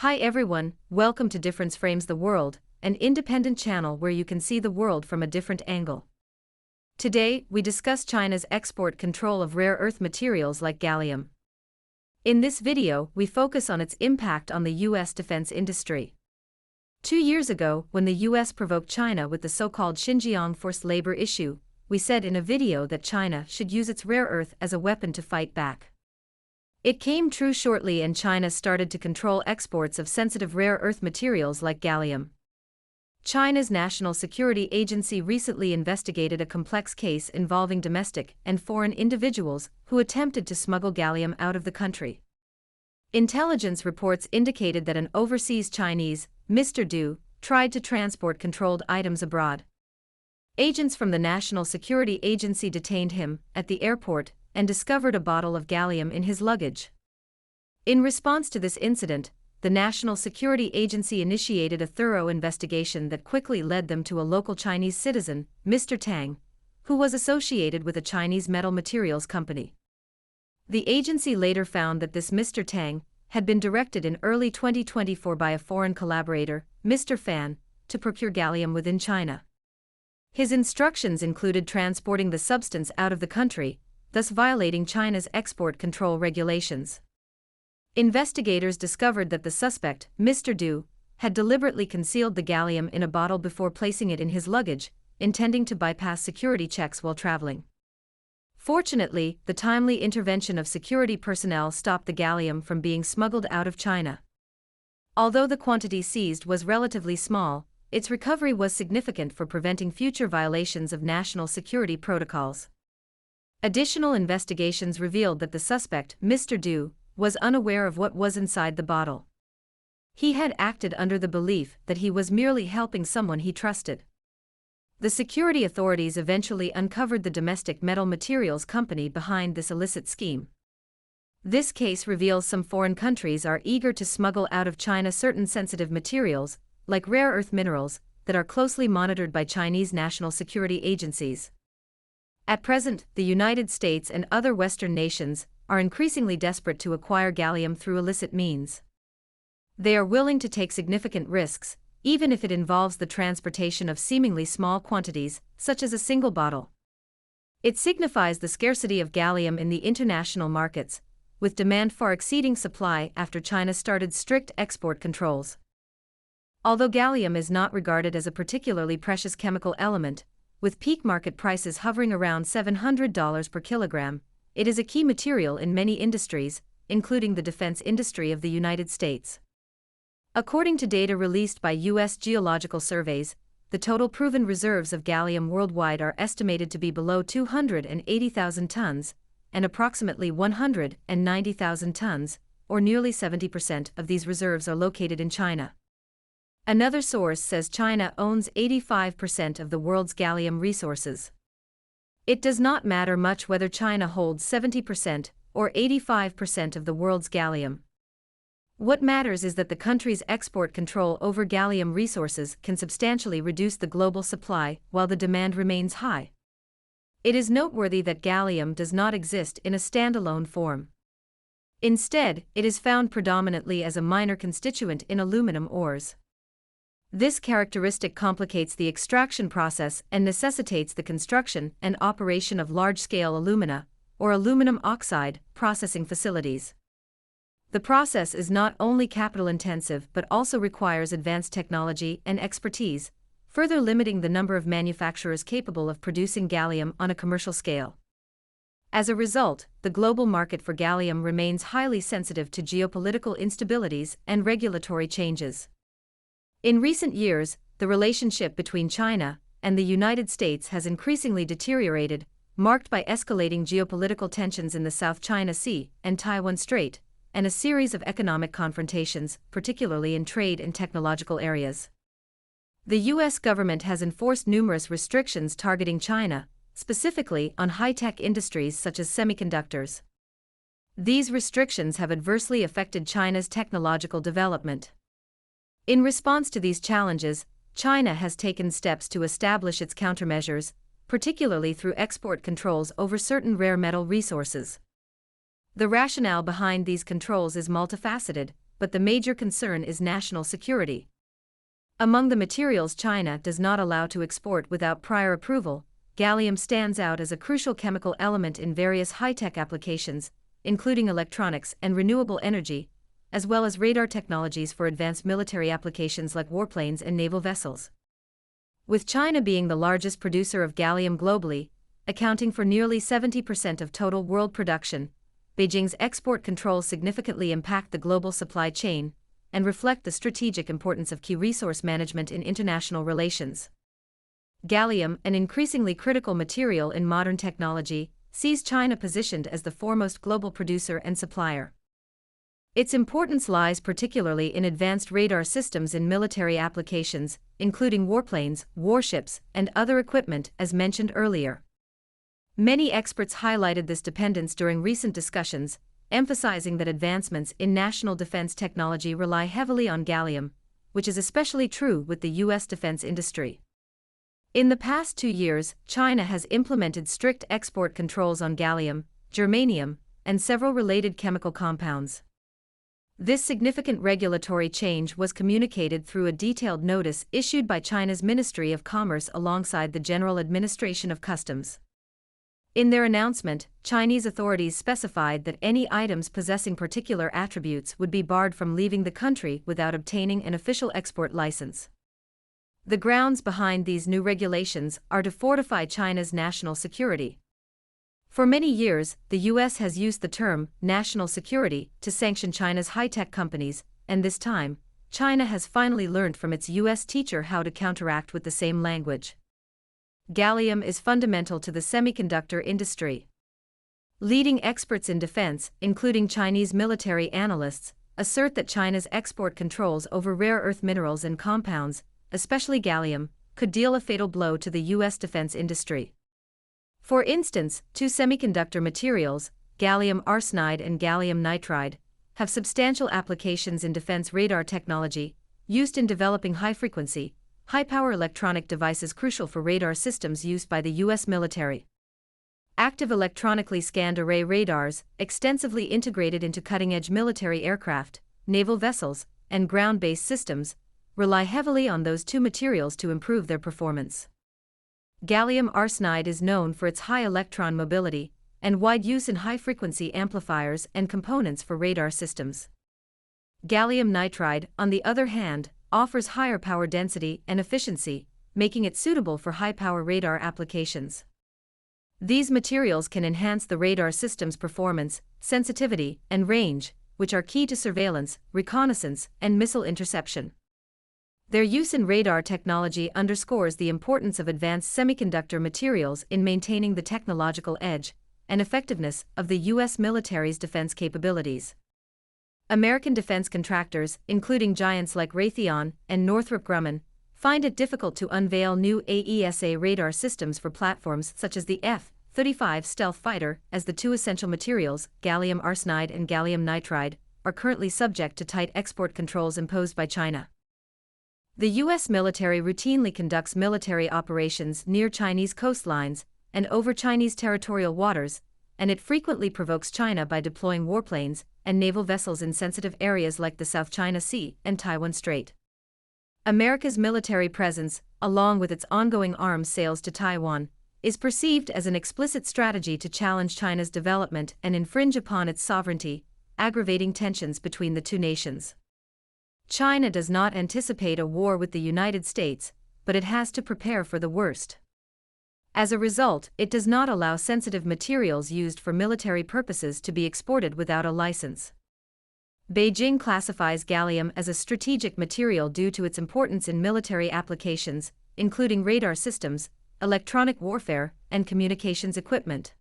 Hi everyone, welcome to Difference Frames the World, an independent channel where you can see the world from a different angle. Today, we discuss China's export control of rare earth materials like gallium. In this video, we focus on its impact on the U.S. defense industry. 2 years ago, when the U.S. provoked China with the so-called Xinjiang forced labor issue, we said in a video that China should use its rare earth as a weapon to fight back. It came true shortly, and China started to control exports of sensitive rare earth materials like gallium. China's National Security Agency recently investigated a complex case involving domestic and foreign individuals who attempted to smuggle gallium out of the country. Intelligence reports indicated that an overseas Chinese, Mr. Du, tried to transport controlled items abroad. Agents from the National Security Agency detained him at the airport and discovered a bottle of gallium in his luggage. In response to this incident, the National Security Agency initiated a thorough investigation that quickly led them to a local Chinese citizen, Mr. Tang, who was associated with a Chinese metal materials company. The agency later found that this Mr. Tang had been directed in early 2024 by a foreign collaborator, Mr. Fan, to procure gallium within China. His instructions included transporting the substance out of the country, thus violating China's export control regulations. Investigators discovered that the suspect, Mr. Du, had deliberately concealed the gallium in a bottle before placing it in his luggage, intending to bypass security checks while traveling. Fortunately, the timely intervention of security personnel stopped the gallium from being smuggled out of China. Although the quantity seized was relatively small, its recovery was significant for preventing future violations of national security protocols. Additional investigations revealed that the suspect, Mr. Du, was unaware of what was inside the bottle. He had acted under the belief that he was merely helping someone he trusted. The security authorities eventually uncovered the domestic metal materials company behind this illicit scheme. This case reveals some foreign countries are eager to smuggle out of China certain sensitive materials, like rare earth minerals, that are closely monitored by Chinese national security agencies. At present, the United States and other Western nations are increasingly desperate to acquire gallium through illicit means. They are willing to take significant risks, even if it involves the transportation of seemingly small quantities, such as a single bottle. It signifies the scarcity of gallium in the international markets, with demand far exceeding supply after China started strict export controls. Although gallium is not regarded as a particularly precious chemical element, with peak market prices hovering around $700 per kilogram, it is a key material in many industries, including the defense industry of the United States. According to data released by U.S. Geological Surveys, the total proven reserves of gallium worldwide are estimated to be below 280,000 tons, and approximately 190,000 tons, or nearly 70% of these reserves are located in China. Another source says China owns 85% of the world's gallium resources. It does not matter much whether China holds 70% or 85% of the world's gallium. What matters is that the country's export control over gallium resources can substantially reduce the global supply while the demand remains high. It is noteworthy that gallium does not exist in a standalone form. Instead, it is found predominantly as a minor constituent in aluminum ores. This characteristic complicates the extraction process and necessitates the construction and operation of large-scale alumina, or aluminum oxide, processing facilities. The process is not only capital-intensive but also requires advanced technology and expertise, further limiting the number of manufacturers capable of producing gallium on a commercial scale. As a result, the global market for gallium remains highly sensitive to geopolitical instabilities and regulatory changes. In recent years, the relationship between China and the United States has increasingly deteriorated, marked by escalating geopolitical tensions in the South China Sea and Taiwan Strait, and a series of economic confrontations, particularly in trade and technological areas. The U.S. government has enforced numerous restrictions targeting China, specifically on high-tech industries such as semiconductors. These restrictions have adversely affected China's technological development. In response to these challenges, China has taken steps to establish its countermeasures, particularly through export controls over certain rare metal resources. The rationale behind these controls is multifaceted, but the major concern is national security. Among the materials China does not allow to export without prior approval, gallium stands out as a crucial chemical element in various high-tech applications, including electronics and renewable energy, as well as radar technologies for advanced military applications like warplanes and naval vessels. With China being the largest producer of gallium globally, accounting for nearly 70% of total world production, Beijing's export controls significantly impact the global supply chain and reflect the strategic importance of key resource management in international relations. Gallium, an increasingly critical material in modern technology, sees China positioned as the foremost global producer and supplier. Its importance lies particularly in advanced radar systems in military applications, including warplanes, warships, and other equipment, as mentioned earlier. Many experts highlighted this dependence during recent discussions, emphasizing that advancements in national defense technology rely heavily on gallium, which is especially true with the U.S. defense industry. In the past 2 years, China has implemented strict export controls on gallium, germanium, and several related chemical compounds. This significant regulatory change was communicated through a detailed notice issued by China's Ministry of Commerce alongside the General Administration of Customs. In their announcement, Chinese authorities specified that any items possessing particular attributes would be barred from leaving the country without obtaining an official export license. The grounds behind these new regulations are to fortify China's national security. For many years, the U.S. has used the term national security to sanction China's high-tech companies, and this time, China has finally learned from its U.S. teacher how to counteract with the same language. Gallium is fundamental to the semiconductor industry. Leading experts in defense, including Chinese military analysts, assert that China's export controls over rare earth minerals and compounds, especially gallium, could deal a fatal blow to the U.S. defense industry. For instance, two semiconductor materials, gallium arsenide and gallium nitride, have substantial applications in defense radar technology, used in developing high-frequency, high-power electronic devices crucial for radar systems used by the U.S. military. Active electronically scanned array radars, extensively integrated into cutting-edge military aircraft, naval vessels, and ground-based systems, rely heavily on those two materials to improve their performance. Gallium arsenide is known for its high electron mobility and wide use in high-frequency amplifiers and components for radar systems. Gallium nitride, on the other hand, offers higher power density and efficiency, making it suitable for high-power radar applications. These materials can enhance the radar system's performance, sensitivity, and range, which are key to surveillance, reconnaissance, and missile interception. Their use in radar technology underscores the importance of advanced semiconductor materials in maintaining the technological edge and effectiveness of the U.S. military's defense capabilities. American defense contractors, including giants like Raytheon and Northrop Grumman, find it difficult to unveil new AESA radar systems for platforms such as the F-35 stealth fighter, as the two essential materials, gallium arsenide and gallium nitride, are currently subject to tight export controls imposed by China. The U.S. military routinely conducts military operations near Chinese coastlines and over Chinese territorial waters, and it frequently provokes China by deploying warplanes and naval vessels in sensitive areas like the South China Sea and Taiwan Strait. America's military presence, along with its ongoing arms sales to Taiwan, is perceived as an explicit strategy to challenge China's development and infringe upon its sovereignty, aggravating tensions between the two nations. China does not anticipate a war with the United States, but it has to prepare for the worst. As a result, it does not allow sensitive materials used for military purposes to be exported without a license. Beijing classifies gallium as a strategic material due to its importance in military applications, including radar systems, electronic warfare, and communications equipment.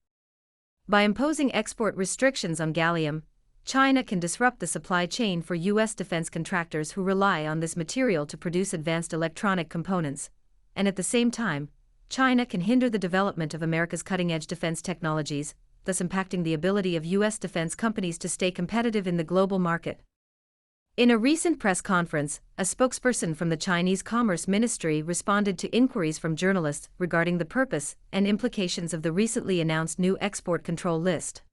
By imposing export restrictions on gallium, China can disrupt the supply chain for U.S. defense contractors who rely on this material to produce advanced electronic components, and at the same time, China can hinder the development of America's cutting-edge defense technologies, thus impacting the ability of U.S. defense companies to stay competitive in the global market. In a recent press conference, a spokesperson from the Chinese Commerce Ministry responded to inquiries from journalists regarding the purpose and implications of the recently announced new export control list.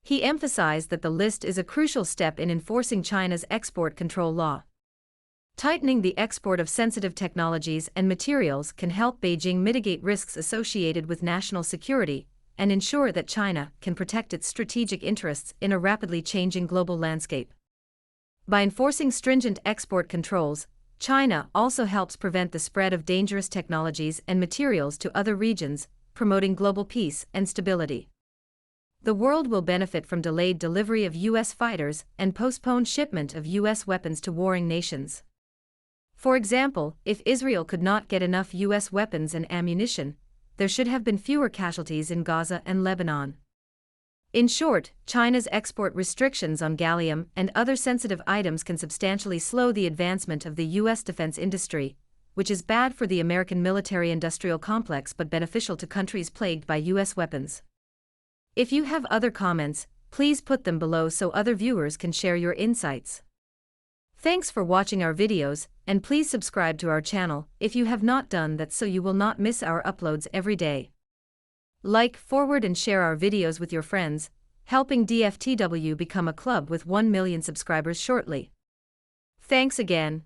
He emphasized that the list is a crucial step in enforcing China's export control law. Tightening the export of sensitive technologies and materials can help Beijing mitigate risks associated with national security and ensure that China can protect its strategic interests in a rapidly changing global landscape. By enforcing stringent export controls, China also helps prevent the spread of dangerous technologies and materials to other regions, promoting global peace and stability. The world will benefit from delayed delivery of U.S. fighters and postponed shipment of U.S. weapons to warring nations. For example, if Israel could not get enough U.S. weapons and ammunition, there should have been fewer casualties in Gaza and Lebanon. In short, China's export restrictions on gallium and other sensitive items can substantially slow the advancement of the U.S. defense industry, which is bad for the American military-industrial complex but beneficial to countries plagued by U.S. weapons. If you have other comments, please put them below so other viewers can share your insights. Thanks for watching our videos, and please subscribe to our channel if you have not done that so you will not miss our uploads every day. Like, forward and share our videos with your friends, helping DFTW become a club with 1 million subscribers shortly. Thanks again.